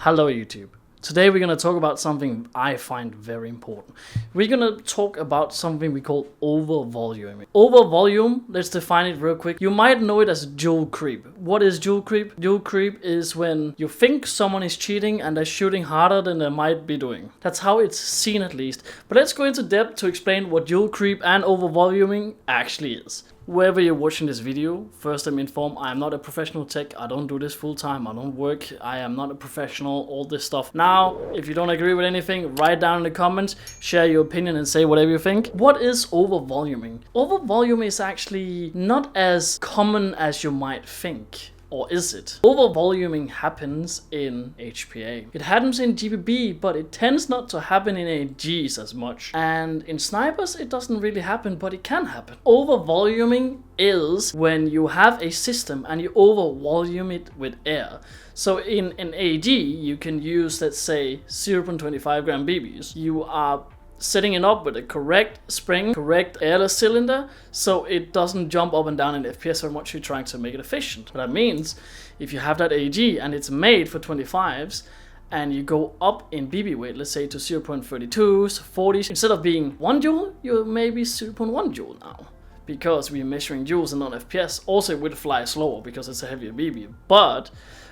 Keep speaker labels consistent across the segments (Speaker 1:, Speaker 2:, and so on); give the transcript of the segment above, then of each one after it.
Speaker 1: Hello YouTube. Today we're going to talk about something I find very important. We're going to talk about something we call overvolume. Overvolume, let's define it real quick. You might know it as Joule creep. What is Joule creep? Joule creep is when you think someone is cheating and they're shooting harder than they might be doing. That's how it's seen at least. But let's go into depth to explain what Joule creep and overvoluming actually is. Wherever you're watching this video, first I'm informed I am not a professional tech, I don't do this full time, I don't work, I am not a professional, all this stuff. Now, if you don't agree with anything, write down in the comments, share your opinion and say whatever you think. What is overvoluming? Overvolume is actually not as common as you might think. Or is it? Overvoluming happens in HPA. It happens in GBB, but it tends not to happen in AGs as much. And in snipers, it doesn't really happen, but it can happen. Overvoluming is when you have a system and you overvolume it with air. So in an AG, you can use, let's say, 0.25 gram BBs. You are setting it up with a correct spring, correct airless cylinder, so it doesn't jump up and down in FPS so much. You're trying to make it efficient. That means if you have that AG and it's made for 25s and you go up in BB weight, let's say to 0.32s, 40s, instead of being 1 joule, you're maybe 0.1 joule now. Because we're measuring joules and not FPS. Also, it would fly slower because it's a heavier BB. But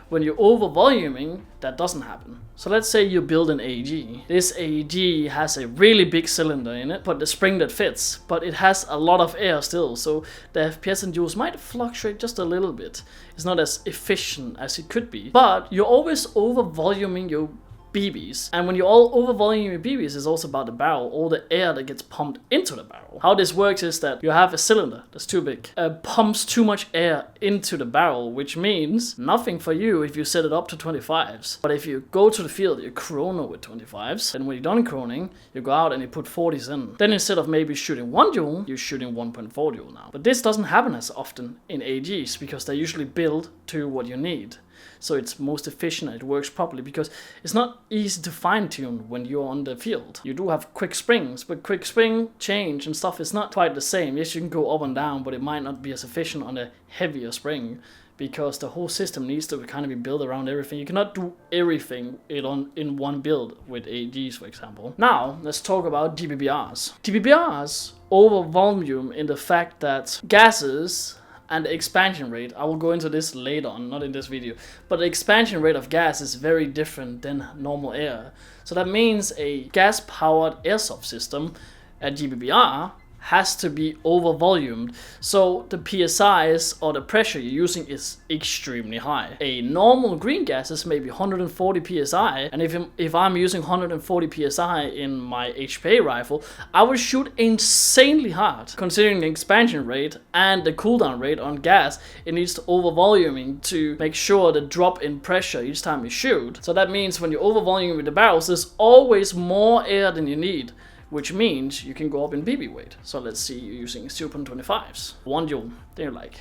Speaker 1: when you're overvoluming, that doesn't happen. So let's say you build an AG. This AG has a really big cylinder in it, but the spring that fits, but it has a lot of air still. So the FPS and joules might fluctuate just a little bit. It's not as efficient as it could be, but you're always overvoluming your BBs. And when you all overvolume your BBs, it's also about the barrel, all the air that gets pumped into the barrel. How this works is that you have a cylinder that's too big, pumps too much air into the barrel, which means nothing for you if you set it up to 25s. But if you go to the field, you chrono with 25s, and when you're done chroning, you go out and you put 40s in. Then instead of maybe shooting 1 joule, you're shooting 1.4 joule now. But this doesn't happen as often in AGs because they're usually built to what you need. So it's most efficient and it works properly because it's not easy to fine tune when you're on the field. You do have quick springs, but quick spring change and stuff is not quite the same. Yes, you can go up and down, but it might not be as efficient on a heavier spring because the whole system needs to kind of be built around everything. You cannot do everything in one build with AGs, for example. Now, let's talk about DBBRs. DBBRs overvolume in the fact that gases and the expansion rate, I will go into this later on, not in this video, but the expansion rate of gas is very different than normal air. So that means a gas-powered airsoft system at GBBR has to be overvolumed, so the PSIs or the pressure you're using is extremely high. A normal green gas is maybe 140 PSI, and if I'm using 140 PSI in my HPA rifle, I will shoot insanely hard. Considering the expansion rate and the cooldown rate on gas, it needs to overvoluming to make sure the drop in pressure each time you shoot. So that means when you're overvoluming with the barrels, there's always more air than you need, which means you can go up in BB weight. So let's see, you're using 0.25s, 1 joule, then you're like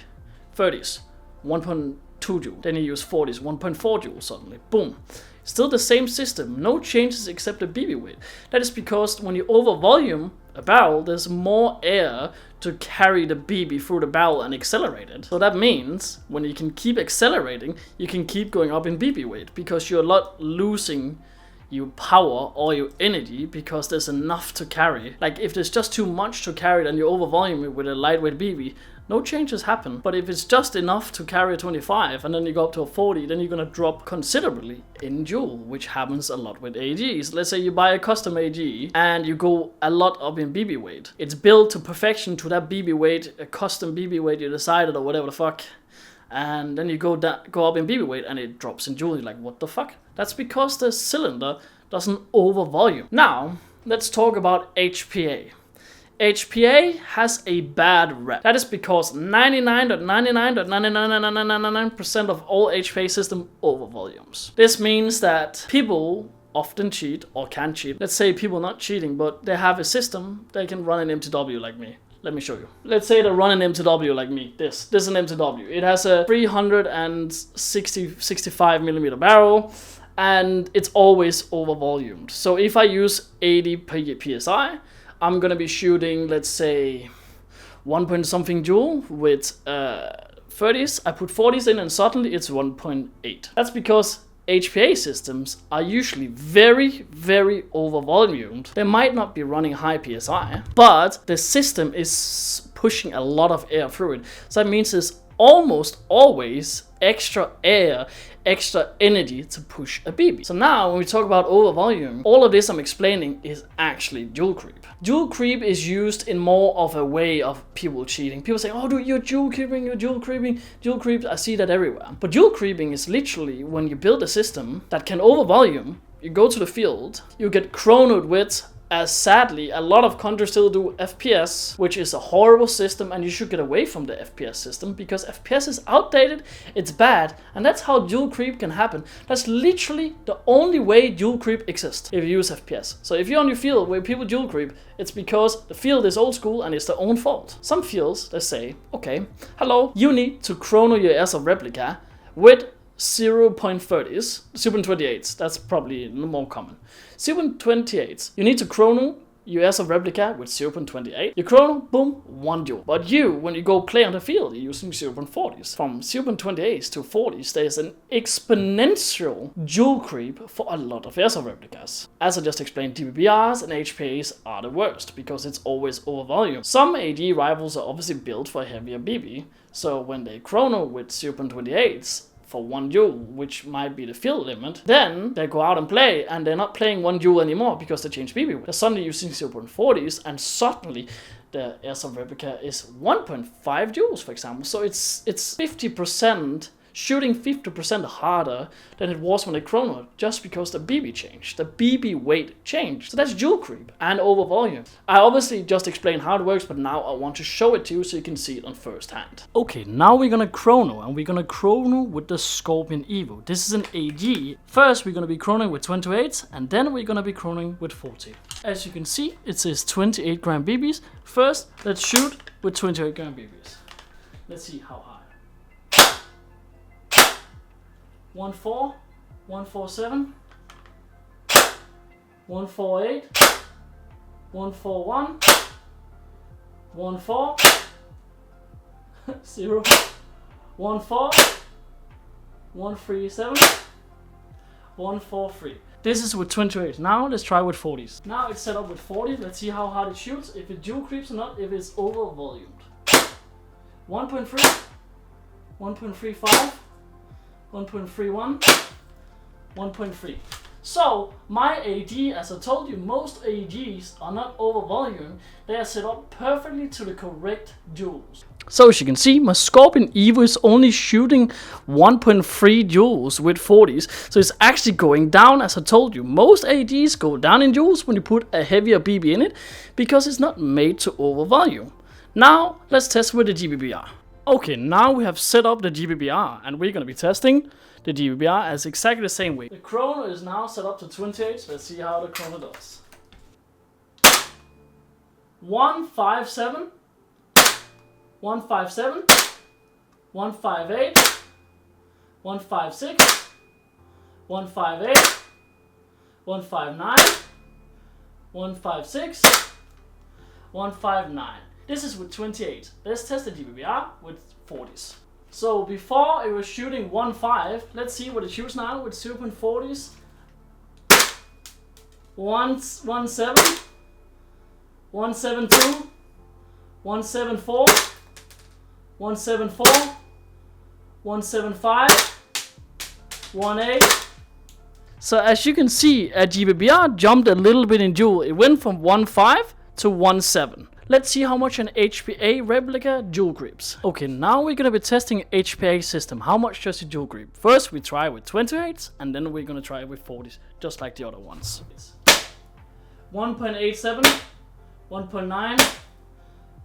Speaker 1: 30s, 1.2 joule, then you use 40s, 1.4 joule suddenly, boom. Still the same system, no changes except the BB weight. That is because when you overvolume a barrel, there's more air to carry the BB through the barrel and accelerate it. So that means when you can keep accelerating, you can keep going up in BB weight because you're not losing your power or your energy because there's enough to carry. Like if there's just too much to carry, then you overvolume it with a lightweight BB, no changes happen. But if it's just enough to carry a 25 and then you go up to a 40, then you're gonna drop considerably in joule, which happens a lot with AGs. Let's say you buy a custom AG and you go a lot up in BB weight. It's built to perfection to that BB weight, a custom BB weight you decided or whatever the fuck. And then you go up in BB weight and it drops in joule. You're like, what the fuck? That's because the cylinder doesn't overvolume. Now, let's talk about HPA. HPA has a bad rep. That is because 99.99.999999% of all HPA system overvolumes. This means that people often cheat or can cheat. Let's say people not cheating, but they have a system, they can run an MTW like me. Let me show you. Let's say they run an MTW like me. This is an MTW. It has a 365 millimeter barrel, and it's always overvolumed. So if I use 80 PSI, I'm gonna be shooting, let's say, 1 point something joule with 30s. I put 40s in, and suddenly it's 1.8. That's because HPA systems are usually very, very overvolumed. They might not be running high PSI, but the system is pushing a lot of air through it. So that means there's almost always extra air, extra energy to push a BB. So now when we talk about overvolume, all of this I'm explaining is actually Joule creep. Joule creep is used in more of a way of people cheating. People say, oh, you're Joule creeping, you're Joule creeping, Joule creep. I see that everywhere. But Joule creeping is literally when you build a system that can overvolume, you go to the field, you get chronoed with, as sadly a lot of countries still do, FPS, which is a horrible system, and you should get away from the FPS system because FPS is outdated, it's bad, and that's how Joule creep can happen. That's literally the only way Joule creep exists, if you use FPS. So if you're on your field where people Joule creep, it's because the field is old school and it's their own fault. Some fields, they say, okay, hello, you need to chrono your Airsoft replica with 0.30s, 0.28s, that's probably more common. 0.28s, you need to chrono your Airsoft replica with 0.28. You chrono, boom, 1 Joule. But when you go play on the field, you're using 0.40s. From 0.28s to 40s, there's an exponential Joule creep for a lot of Airsoft replicas. As I just explained, DBBRs and HPAs are the worst because it's always overvolume. Some AD rifles are obviously built for a heavier BB, so when they chrono with 0.28s, for 1 Joule, which might be the field limit, then they go out and play, and they're not playing 1 Joule anymore because they change BB. They're suddenly using 0.40s, and suddenly the Airsoft replica is 1.5 Joules, for example. So it's 50%, shooting 50% harder than it was when they chronoed, just because the BB changed. The BB weight changed. So that's Joule creep and overvolume. I obviously just explained how it works, but now I want to show it to you so you can see it on first hand. Okay, now we're gonna chrono, and we're gonna chrono with the Scorpion Evo. This is an AG. First, we're gonna be chronoing with 28, and then we're gonna be chronoing with 40. As you can see, it says 28 gram BBs. First, let's shoot with 28 gram BBs. Let's see how high. 1.4, 1.47, 1.48, 1.41, 1.4, 0, 1.4, 1.37, 1.43. This is with 28. Now let's try with 40s. Now it's set up with 40. Let's see how hard it shoots, if it Joule creeps or not, if it's over volumed. 1.3, 1.35, 1.31, 1.3. So my AD, as I told you, most ADs are not over volume. They are set up perfectly to the correct joules. So as you can see, my Scorpion Evo is only shooting 1.3 joules with 40s. So it's actually going down, as I told you. Most ADs go down in joules when you put a heavier BB in it, because it's not made to over volume. Now let's test with the GBBR. Okay, now we have set up the GBBR, and we're going to be testing the GBBR as exactly the same way. The chrono is now set up to 28, so let's see how the chrono does. 157, 157, 158, 156, 158, 159, 156, 159. This is with 28. Let's test the GBBR with 40s. So before it was shooting 1.5, let's see what it shoots now with 0.40s. 1.7, 1.72, 1.74, 1.74, 1.75, 1.8. So as you can see, a GBBR jumped a little bit in Joule. It went from 1.5 to 1.7. Let's see how much an HPA replica Joule creeps. Okay, now we're gonna be testing HPA system. How much does it Joule creep? First, we try with 28s, and then we're gonna try with 40s, just like the other ones. 1.87, 1.9,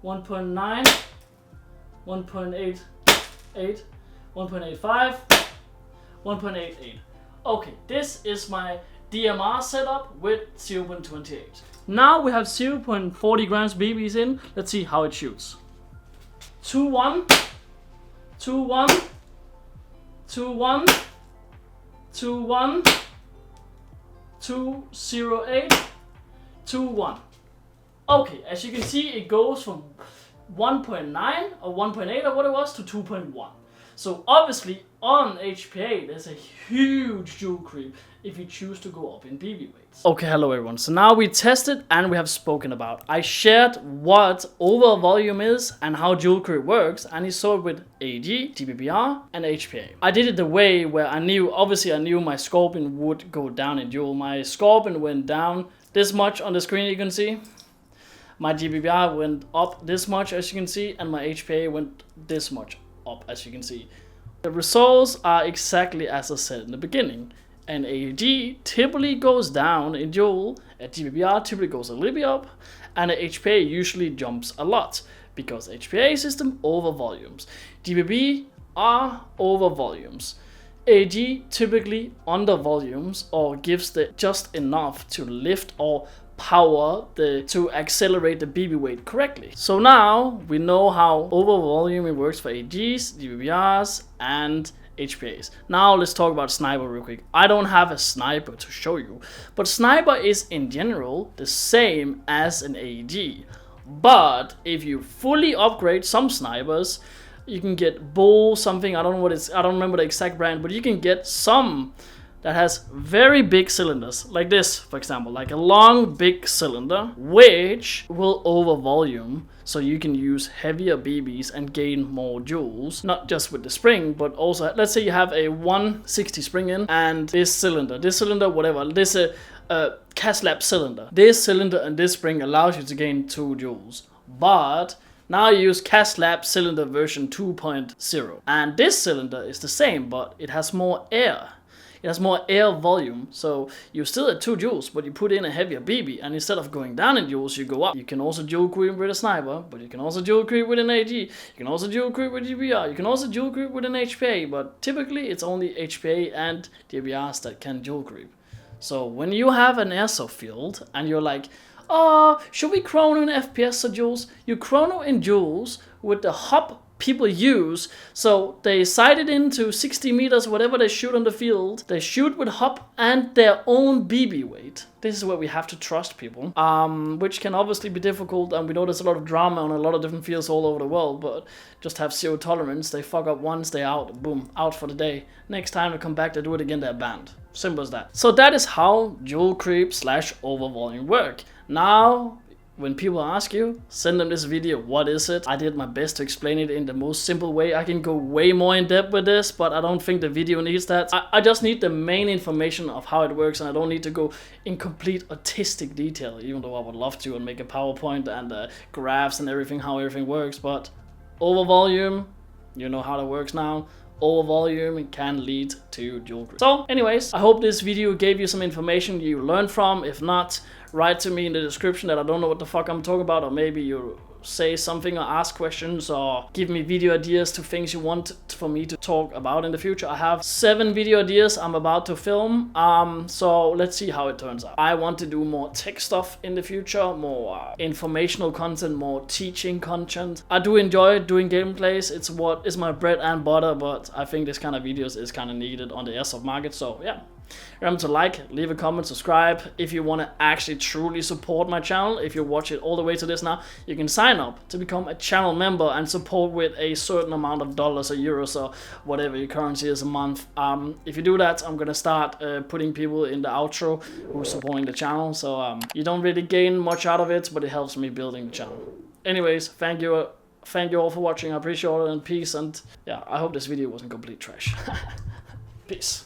Speaker 1: 1.9, 1.88, 1.85, 1.88. Okay, this is my DMR setup with 0.28. Now we have 0.40 grams BBs in. Let's see how it shoots. 2-1, 2-1, 2-1, 2-1, 2-0-8, 2-1. Okay, as you can see, it goes from 1.9 or 1.8 or what it was to 2.1. So obviously on HPA there's a huge Joule creep if you choose to go up in BB weights. Okay, hello everyone. So now we tested and we have spoken about. I shared what over volume is and how Joule creep works, and you saw it with AG, DBBR, and HPA. I did it the way where I knew my scorpion would go down in Joule. My scorpion went down this much on the screen, you can see. My DBBR went up this much, as you can see, and my HPA went this much up, as you can see. The results are exactly as I said in the beginning. An AG typically goes down in Joule, a DBBR typically goes a little bit up, and a HPA usually jumps a lot, because HPA system over volumes. DBB are over volumes. AG typically under volumes, or gives the just enough to lift or power to accelerate the BB weight correctly. So now we know how over volume it works for AGs, DBBRs, and HPAs. Now let's talk about sniper real quick. I don't have a sniper to show you, but sniper is in general the same as an AG. But if you fully upgrade some snipers, you can get Bull something, I don't remember the exact brand, but you can get some that has very big cylinders, like this, for example, like a long big cylinder, which will over volume, so you can use heavier BBs and gain more joules, not just with the spring, but also, let's say you have a 160 spring in, and this cylinder, whatever, this Kaslab cylinder. This cylinder and this spring allows you to gain 2 joules, but now you use Kaslab cylinder version 2.0, and this cylinder is the same, but it has more air. It has more air volume, so you're still at 2 joules, but you put in a heavier BB, and instead of going down in joules, you go up. You can also Joule creep with a sniper, but you can also Joule creep with an AG. You can also Joule creep with DBR. You can also Joule creep with an HPA, but typically it's only HPA and DBRs that can Joule creep. So when you have an airsoft field, and you're like, oh, should we chrono in FPS or joules? You chrono in joules with the hop people use, so they sight it into 60 meters, whatever they shoot on the field. They shoot with hop and their own BB weight. This is where we have to trust people, which can obviously be difficult, and we know there's a lot of drama on a lot of different fields all over the world, but just have zero tolerance. They fuck up once, they out, boom, out for the day. Next time they come back, they do it again, they're banned. Simple as that. So that is how Joule creep / overvolume work. Now, when people ask you, send them this video. What is it? I did my best to explain it in the most simple way. I can go way more in depth with this, but I don't think the video needs that. I just need the main information of how it works, and I don't need to go in complete autistic detail, even though I would love to and make a PowerPoint and graphs and everything, how everything works. But over volume, you know how that works now. Over volume can lead to Joule creep. So anyways, I hope this video gave you some information you learned from. If not, write to me in the description that I don't know what the fuck I'm talking about, or maybe you say something or ask questions or give me video ideas to things you want for me to talk about in the future. I have 7 video ideas I'm about to film, so let's see how it turns out. I want to do more tech stuff in the future, more informational content, more teaching content. I do enjoy doing gameplays. It's what is my bread and butter, but I think this kind of videos is kind of needed on the airsoft market, so yeah. Remember to like, leave a comment, subscribe. If you want to actually truly support my channel, if you watch it all the way to this now, you can sign up to become a channel member and support with a certain amount of dollars or euros or whatever your currency is a month. If you do that, I'm gonna start putting people in the outro who are supporting the channel. So you don't really gain much out of it, but it helps me building the channel. Anyways, thank you all for watching. I appreciate it, and peace. And yeah, I hope this video wasn't complete trash. Peace.